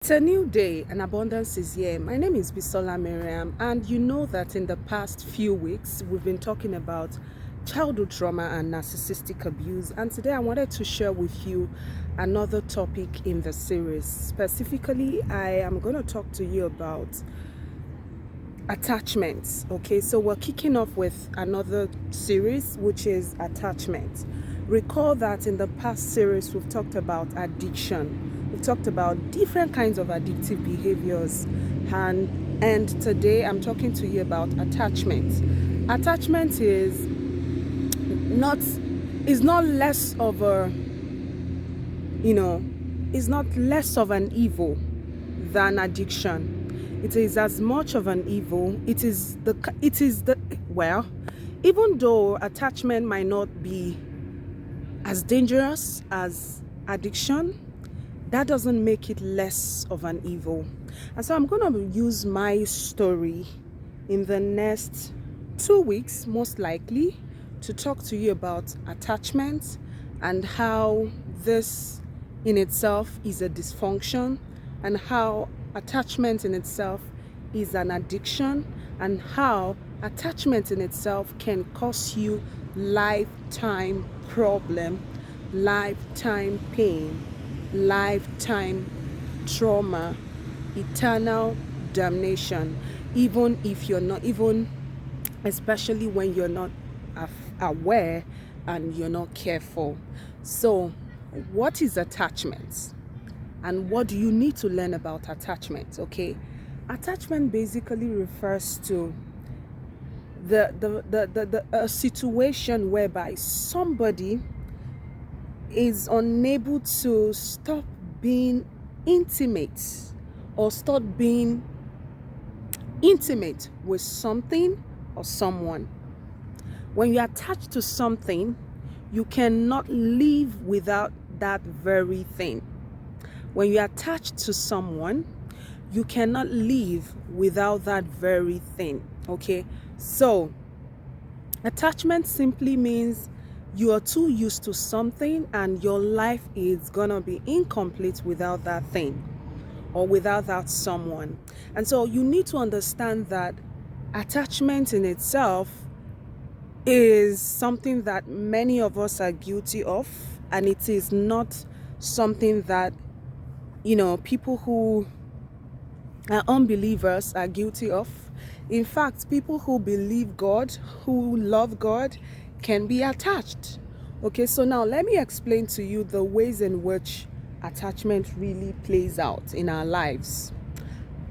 It's a new day and abundance is here. My name is Bisola Miriam, and you know that in the past few weeks we've been talking about childhood trauma and narcissistic abuse, and today I wanted to share with you another topic in the series. Specifically, I am going to talk to you about attachments. Okay, so we're kicking off with another series, which is attachment. Recall that in the past series we've talked about addiction, we've talked about different kinds of addictive behaviors, and today I'm talking to you about attachment. Attachment is not less of a, is not less of an evil than addiction. It is as much of an evil. Well, even though attachment might not be as dangerous as addiction, that doesn't make it less of an evil. And so I'm going to use my story in the next 2 weeks, most likely, to talk to you about attachment and how this in itself is a dysfunction, and how attachment in itself is an addiction, and how attachment in itself can cause you lifetime problem, lifetime pain, lifetime trauma, eternal damnation, even if you're not, even especially when you're not aware and you're not careful. So what is attachment, and what do you need to learn about attachment? Okay, attachment basically refers to a situation whereby somebody is unable to stop being intimate or stop being intimate with something or someone. When you're attached to something, you cannot live without that very thing. When you're attached to someone, you cannot live without that very thing. Okay, so attachment simply means you are too used to something and your life is gonna be incomplete without that thing or without that someone. And so you need to understand that attachment in itself is something that many of us are guilty of, and it is not something that people who are unbelievers are guilty of. In fact, people who believe God, who love God, can be attached. Okay, so now let me explain to you the ways in which attachment really plays out in our lives.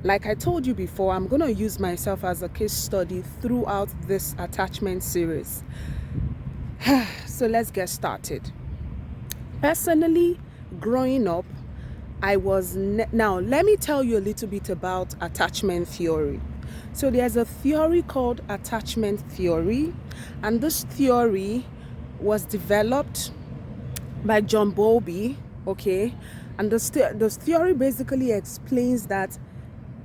Like I told you before, I'm going to use myself as a case study throughout this attachment series. So let's get started. Personally, growing up, now let me tell you a little bit about attachment theory. So there's a theory called attachment theory, and this theory was developed by John Bowlby. Okay, and this theory basically explains that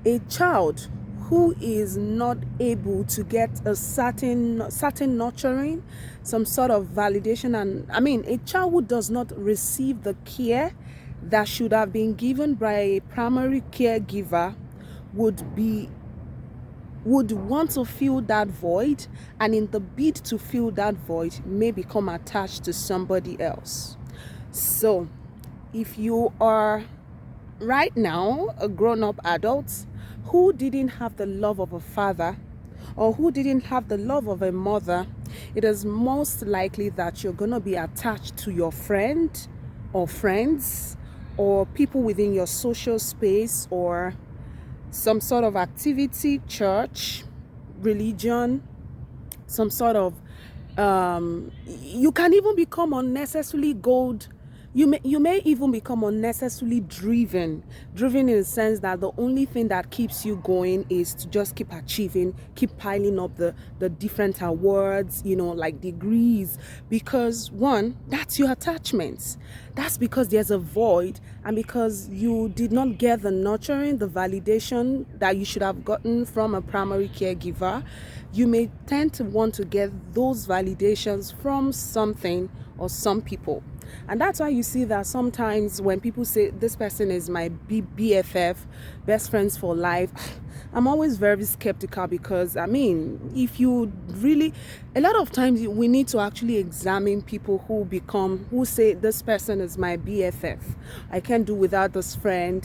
a child who is not able to get a certain nurturing, some sort of validation, and a child who does not receive the care that should have been given by a primary caregiver would want to fill that void, and in the bid to fill that void may become attached to somebody else. So if you are right now a grown-up adult who didn't have the love of a father or who didn't have the love of a mother, it is most likely that you're going to be attached to your friend or friends or people within your social space or some sort of activity, church, religion, some sort of you can even become unnecessarily you may even become unnecessarily driven in the sense that the only thing that keeps you going is to just keep achieving, keep piling up the different awards, like degrees, because one, that's your attachments. That's because there's a void, and because you did not get the nurturing, the validation that you should have gotten from a primary caregiver. You may tend to want to get those validations from something or some people. And that's why you see that sometimes when people say this person is my BFF, best friends for life, I'm always very skeptical, because I mean, if you really, a lot of times we need to actually examine people who say this person is my BFF, I can't do without this friend.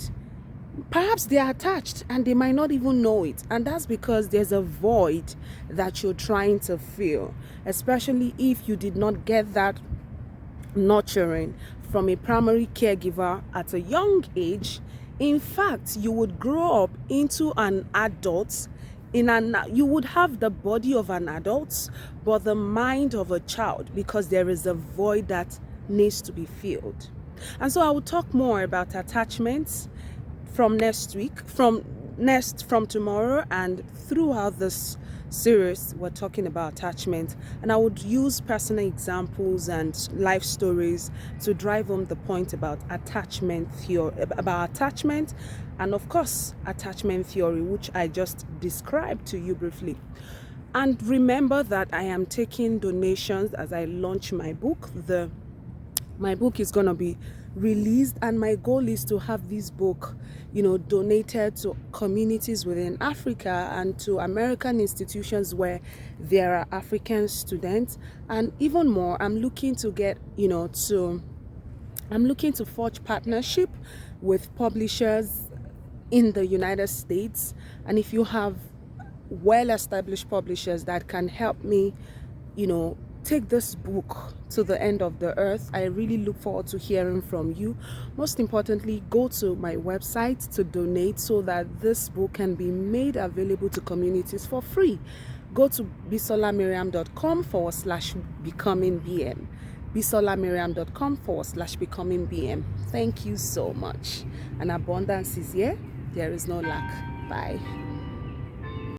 Perhaps they are attached and they might not even know it, and that's because there's a void that you're trying to fill, especially if you did not get that nurturing from a primary caregiver at a young age. In fact, you would grow up into an adult, you would have the body of an adult but the mind of a child, because there is a void that needs to be filled. And so I will talk more about attachments from next week, from tomorrow, and throughout this series we're talking about attachment, and I would use personal examples and life stories to drive home the point about attachment theory, and of course attachment theory, which I just described to you briefly. And remember that I am taking donations as I launch my book. My book is going to be released, and my goal is to have this book, donated to communities within Africa and to American institutions where there are African students. And even more, I'm looking to get, I'm looking to forge partnership with publishers in the United States. And if you have well-established publishers that can help me, take this book to the end of the earth, I really look forward to hearing from you. Most importantly, go to my website to donate so that this book can be made available to communities for free. Go to bisolamiriam.com/becomingbm. bisolamiriam.com/becomingbm. Thank you so much. And abundance is here. There is no lack. Bye.